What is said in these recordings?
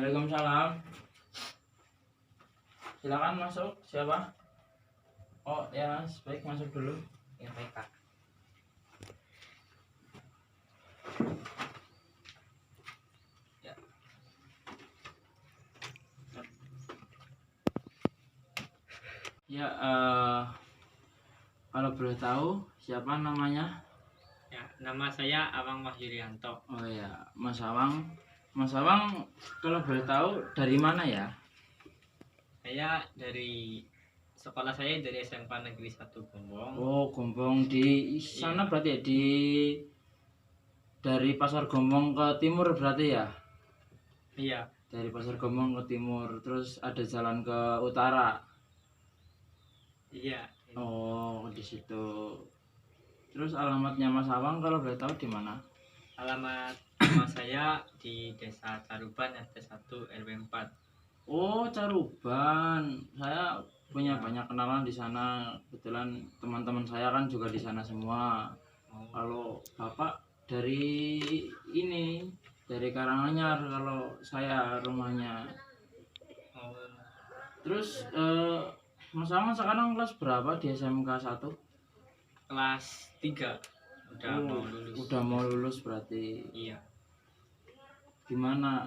Waalaikumsalam. Silakan masuk. Siapa? Oh ya, baik masuk dulu. Ya baik Pak. Ya. Ya, kalau boleh tahu siapa namanya? Ya, nama saya Awang Wahyurianto. Oh ya, Mas Awang. Mas Awang, kalau boleh tahu dari mana ya? Saya dari sekolah saya dari SMK Negeri 1 Gombong. Oh, Gombong di sana Iya. berarti ya, dari Pasar Gombong ke timur berarti ya? Iya, Dari Pasar Gombong ke timur, terus ada jalan ke utara. iya. Oh, di situ. Terus alamatnya Mas Awang kalau boleh tahu di mana? Alamat rumah saya di Desa Caruban RT 1 RW 4. Oh, Caruban. Saya punya Ya. banyak kenalan di sana. Kebetulan teman-teman saya kan juga di sana semua. Oh, Kalau Bapak dari ini, dari Karanganyar, kalau saya rumahnya. oh, Terus Mas Awang sekarang kelas berapa di SMK 1? kelas 3 udah mau lulus. Udah mau lulus berarti. Iya. Gimana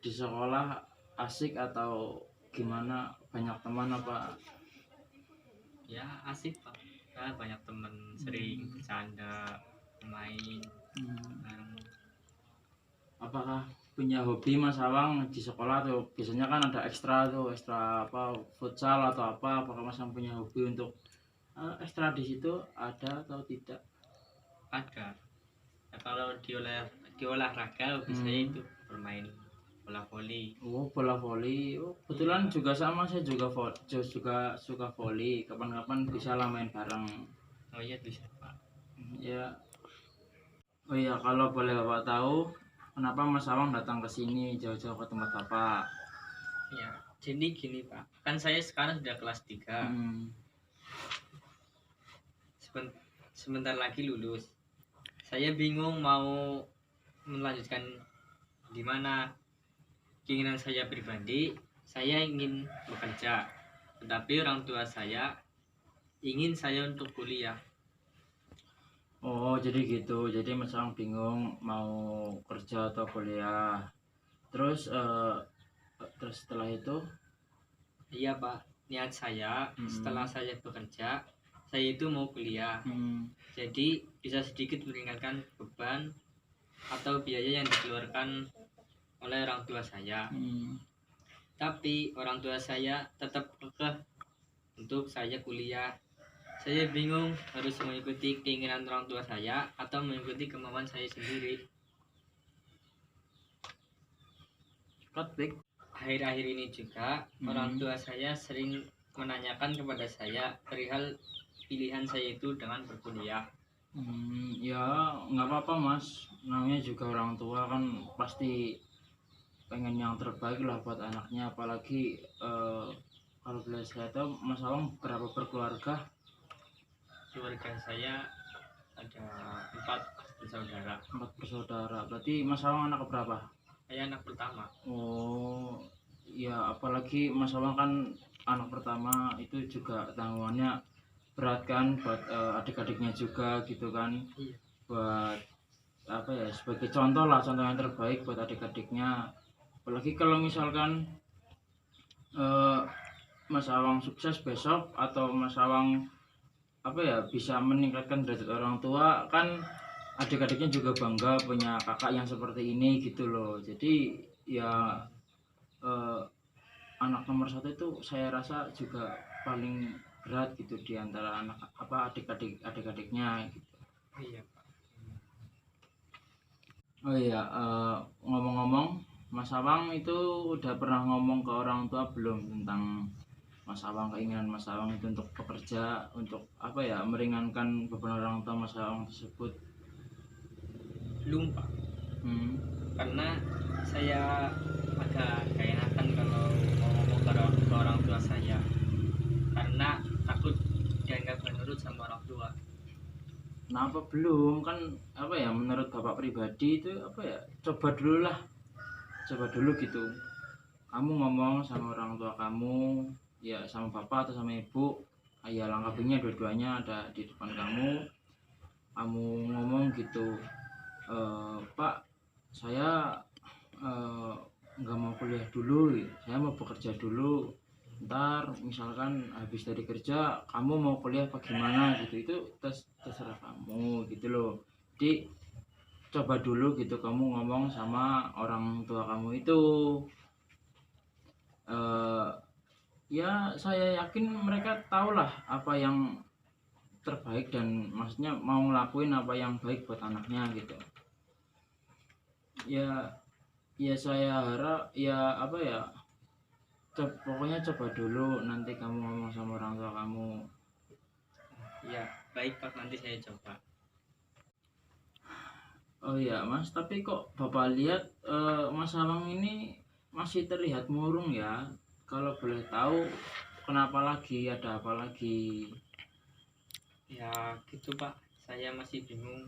di sekolah asik atau gimana, banyak teman apa? Ya, asik Pak. Ya, banyak teman, sering bercanda, main bareng. Apakah punya hobi Mas Awang di sekolah tuh? Biasanya kan ada ekstra tuh, ekstra apa, futsal atau apa? Apakah Mas Awang punya hobi untuk ekstra di situ, ada atau tidak? Ada. Ya, kalau di olahraga hobi saya itu bermain bola voli. Oh, bola voli. Oh, kebetulan juga sama, saya juga suka voli. Kapan-kapan bisa lah main bareng. Oh iya bisa Pak. Ya. Oh iya, kalau boleh Bapak tahu, kenapa Mas Awang datang ke sini jauh-jauh ke tempat Bapak? Ya, jadi gini Pak, kan saya sekarang sudah kelas 3. Sebentar lagi lulus. Saya bingung mau melanjutkan di mana. Keinginan saya pribadi, saya ingin bekerja, tetapi orang tua saya ingin saya untuk kuliah. Oh, jadi gitu. Jadi Mas Awang bingung mau kerja atau kuliah. Terus setelah itu, Iya Pak, niat saya setelah saya bekerja, saya itu mau kuliah. Jadi bisa sedikit meringankan beban atau biaya yang dikeluarkan oleh orang tua saya. Tapi orang tua saya tetap kekeh untuk saya kuliah. Saya bingung harus mengikuti keinginan orang tua saya atau mengikuti kemauan saya sendiri. Akhir-akhir ini juga orang tua saya sering menanyakan kepada saya perihal pilihan saya itu dengan berkuliah. Ya nggak apa-apa Mas, namanya juga orang tua kan pasti pengen yang terbaik lah buat anaknya. Apalagi kalau boleh saya tahu, Mas Awang berapa berkeluarga? Keluarga saya ada 4 bersaudara. 4 bersaudara. Berarti Mas Awang anak berapa? Saya anak pertama. Oh, ya apalagi Mas Awang kan anak pertama, itu juga tanggungannya berat kan buat adik-adiknya juga gitu kan. Iya. Buat apa ya, sebagai contoh lah, contoh yang terbaik buat adik-adiknya. Apalagi kalau misalkan Mas Awang sukses besok atau Mas Awang apa ya, bisa meningkatkan derajat orang tua, kan adik-adiknya juga bangga punya kakak yang seperti ini gitu loh. Jadi ya anak nomor 1 itu saya rasa juga paling berat gitu di antara anak apa adik-adiknya gitu. Iya Pak. Oh iya, ngomong-ngomong, Mas Awang itu udah pernah ngomong ke orang tua belum tentang Mas Awang, keinginan Mas Awang itu untuk bekerja, untuk apa ya, meringankan beban orang tua Mas Awang tersebut? Belum Pak. Karena saya agak gak enakan kalau mau ngomong ke orang tua saya, karena takut dianggap menurut sama orang tua. Kenapa belum? Kan apa ya, menurut Bapak pribadi itu apa ya, coba dulu gitu. kamu ngomong sama orang tua kamu, ya sama bapak atau sama ibu, ya langkah baiknya dua-duanya ada di depan kamu ngomong gitu, Pak, saya nggak mau kuliah dulu, saya mau bekerja dulu, ntar misalkan habis dari kerja kamu mau kuliah apa gimana gitu, itu terserah kamu gitu loh. Jadi coba dulu gitu kamu ngomong sama orang tua kamu itu. Ya saya yakin mereka tahulah apa yang terbaik dan maksudnya mau ngelakuin apa yang baik buat anaknya gitu. Ya saya harap ya apa ya, pokoknya coba dulu, nanti kamu ngomong sama orang tua kamu. Ya baik Pak, nanti saya coba. Oh iya Mas, tapi kok Bapak lihat Mas Awang ini masih terlihat murung ya. Kalau boleh tahu kenapa lagi, ada apa lagi? Ya gitu Pak, saya masih bingung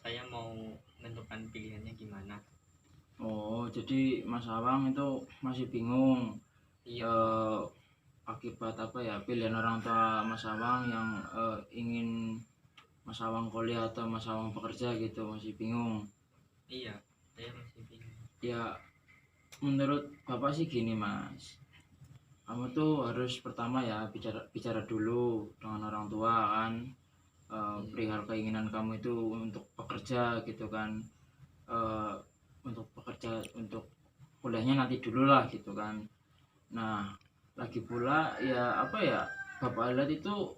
saya mau menentukan pilihannya gimana. Oh, jadi Mas Awang itu masih bingung. Iya. Akibat apa ya, pilihan orang tua Mas Awang yang ingin Mas Awang kuliah atau Mas Awang bekerja gitu, masih bingung. Iya, saya masih bingung. Ya menurut Bapak sih gini Mas, kamu tuh harus pertama ya bicara dulu dengan orang tua kan, perihal keinginan kamu itu untuk bekerja gitu kan, untuk bekerja, untuk kuliahnya nanti dulu lah gitu kan. Nah lagi pula ya apa ya, Bapak lihat itu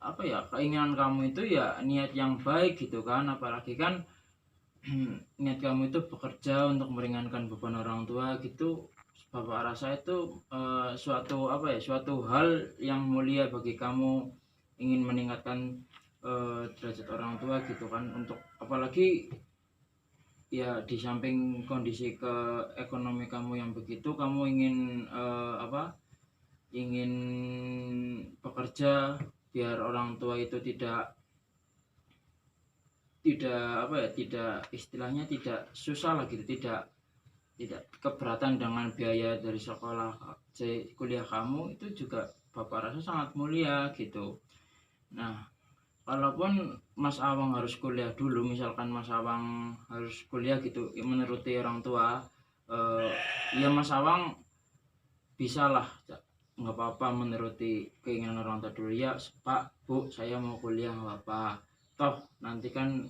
apa ya, keinginan kamu itu ya niat yang baik gitu kan, apalagi kan niat kamu itu bekerja untuk meringankan beban orang tua gitu. Bapak rasa itu suatu apa ya, suatu hal yang mulia bagi kamu, ingin meningkatkan derajat orang tua gitu kan, untuk apalagi ya di samping kondisi ke ekonomi kamu yang begitu, kamu ingin ingin bekerja biar orang tua itu tidak apa ya, tidak istilahnya tidak susah lah gitu, tidak keberatan dengan biaya dari sekolah kuliah kamu, itu juga Bapak rasa sangat mulia gitu. Nah walaupun Mas Awang harus kuliah dulu, misalkan Mas Awang harus kuliah gitu menuruti orang tua, ya Mas Awang bisa lah, nggak apa-apa menuruti keinginan orang tua dulu, ya Pak Bu saya mau kuliah nggak apa-apa, toh nanti kan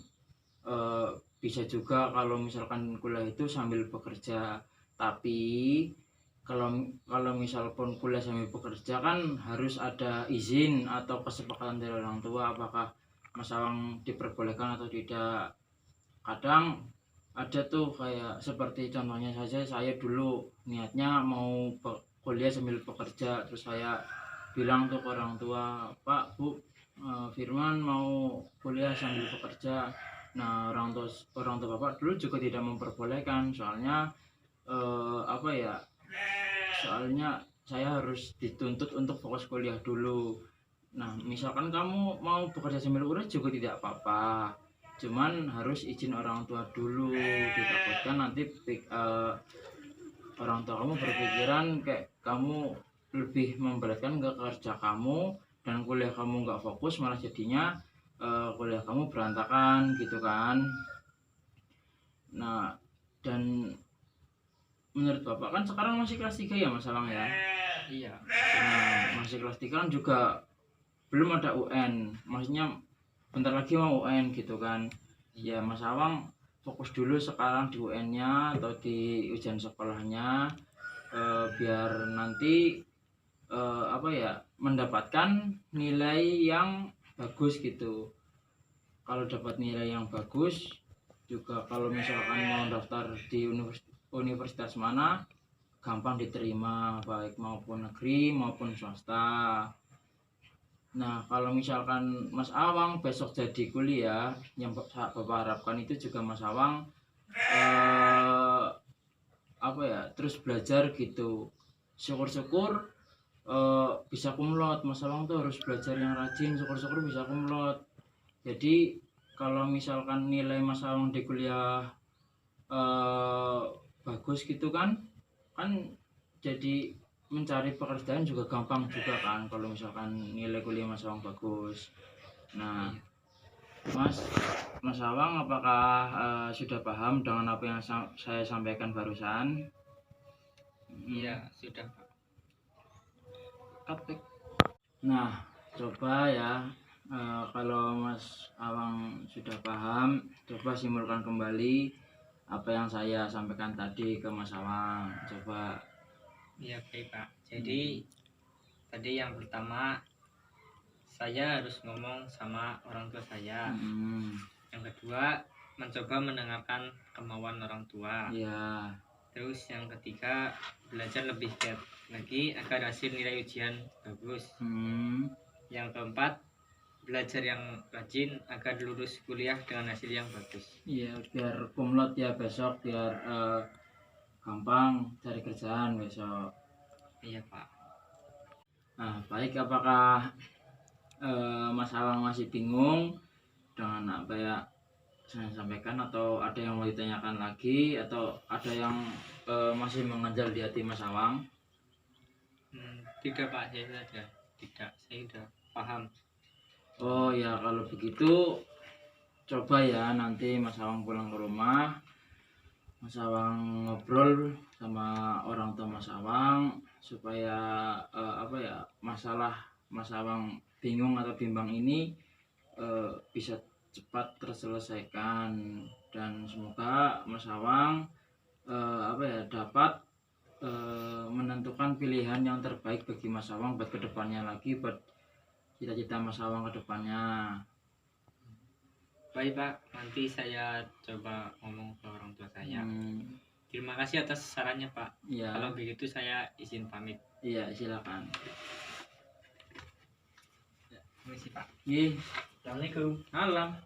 bisa juga kalau misalkan kuliah itu sambil bekerja. Tapi kalau misal pun kuliah sambil bekerja kan harus ada izin atau kesepakatan dari orang tua, apakah Mas Awang diperbolehkan atau tidak. Kadang ada tuh kayak seperti contohnya saja, saya dulu niatnya mau kuliah sambil bekerja, terus saya bilang tuh ke orang tua, Pak Bu, Firman mau kuliah sambil bekerja. Nah orang tua Bapak dulu juga tidak memperbolehkan, soalnya apa ya, soalnya saya harus dituntut untuk fokus kuliah dulu. Nah misalkan kamu mau bekerja sambil kuliah juga tidak apa-apa, cuman harus izin orang tua dulu, ditakutkan nanti orang tua kamu berpikiran kayak kamu lebih memberatkan ke kerja kamu, dan kuliah kamu nggak fokus, malah jadinya kuliah kamu berantakan gitu kan. Nah dan menurut Bapak kan sekarang masih kelas 3 ya Mas Awang ya? Iya. Nah masih kelas 3 kan juga belum ada UN, maksudnya bentar lagi mau UN gitu kan. Ya Mas Awang fokus dulu sekarang di UN-nya atau di ujian sekolahnya, biar nanti apa ya, mendapatkan nilai yang bagus gitu. Kalau dapat nilai yang bagus juga, kalau misalkan mau daftar di universitas mana gampang diterima, baik maupun negeri maupun swasta. Nah kalau misalkan Mas Awang besok jadi kuliah, yang Bapak harapkan itu juga Mas Awang apa ya, terus belajar gitu. Syukur-syukur bisa kumlot. Mas Awang tuh harus belajar yang rajin, syukur-syukur bisa kumlot. Jadi kalau misalkan nilai Mas Awang di kuliah bagus gitu kan jadi mencari pekerjaan juga gampang juga kan kalau misalkan nilai kuliah Mas Awang bagus. Nah, Mas Awang apakah sudah paham dengan apa yang saya sampaikan barusan? Iya, sudah Pak. Kapek. Nah, coba ya, kalau Mas Awang sudah paham, coba simpulkan kembali apa yang saya sampaikan tadi ke Mas Awang. Coba. Iya, baik Pak. Jadi tadi yang pertama, saya harus ngomong sama orang tua saya. Yang kedua, mencoba mendengarkan kemauan orang tua. Ya. Terus yang ketiga, belajar lebih giat lagi agar hasil nilai ujian bagus. Yang keempat, belajar yang rajin agar lulus kuliah dengan hasil yang bagus. Iya, biar kumlot ya besok, biar gampang cari kerjaan besok. Iya Pak. Nah, baik, apakah Mas Awang masih bingung dengan apa ya saya sampaikan, atau ada yang mau ditanyakan lagi, atau ada yang masih mengganjal di hati Mas Awang? Tidak Pak, saya sudah paham. Oh ya, kalau begitu coba ya nanti Mas Awang pulang ke rumah, Mas Awang ngobrol sama orang tua Mas Awang supaya apa ya, masalah Mas Awang bingung atau bimbang ini bisa cepat terselesaikan, dan semoga Mas Awang apa ya, dapat menentukan pilihan yang terbaik bagi Mas Awang buat kedepannya lagi, buat cita-cita Mas Awang kedepannya. Baik Pak, nanti saya coba ngomong ke orang tua saya. Terima kasih atas sarannya Pak. Ya. Kalau begitu saya izin pamit. Iya, silakan. Permisi Pak. Iya. Assalamualaikum. Alam.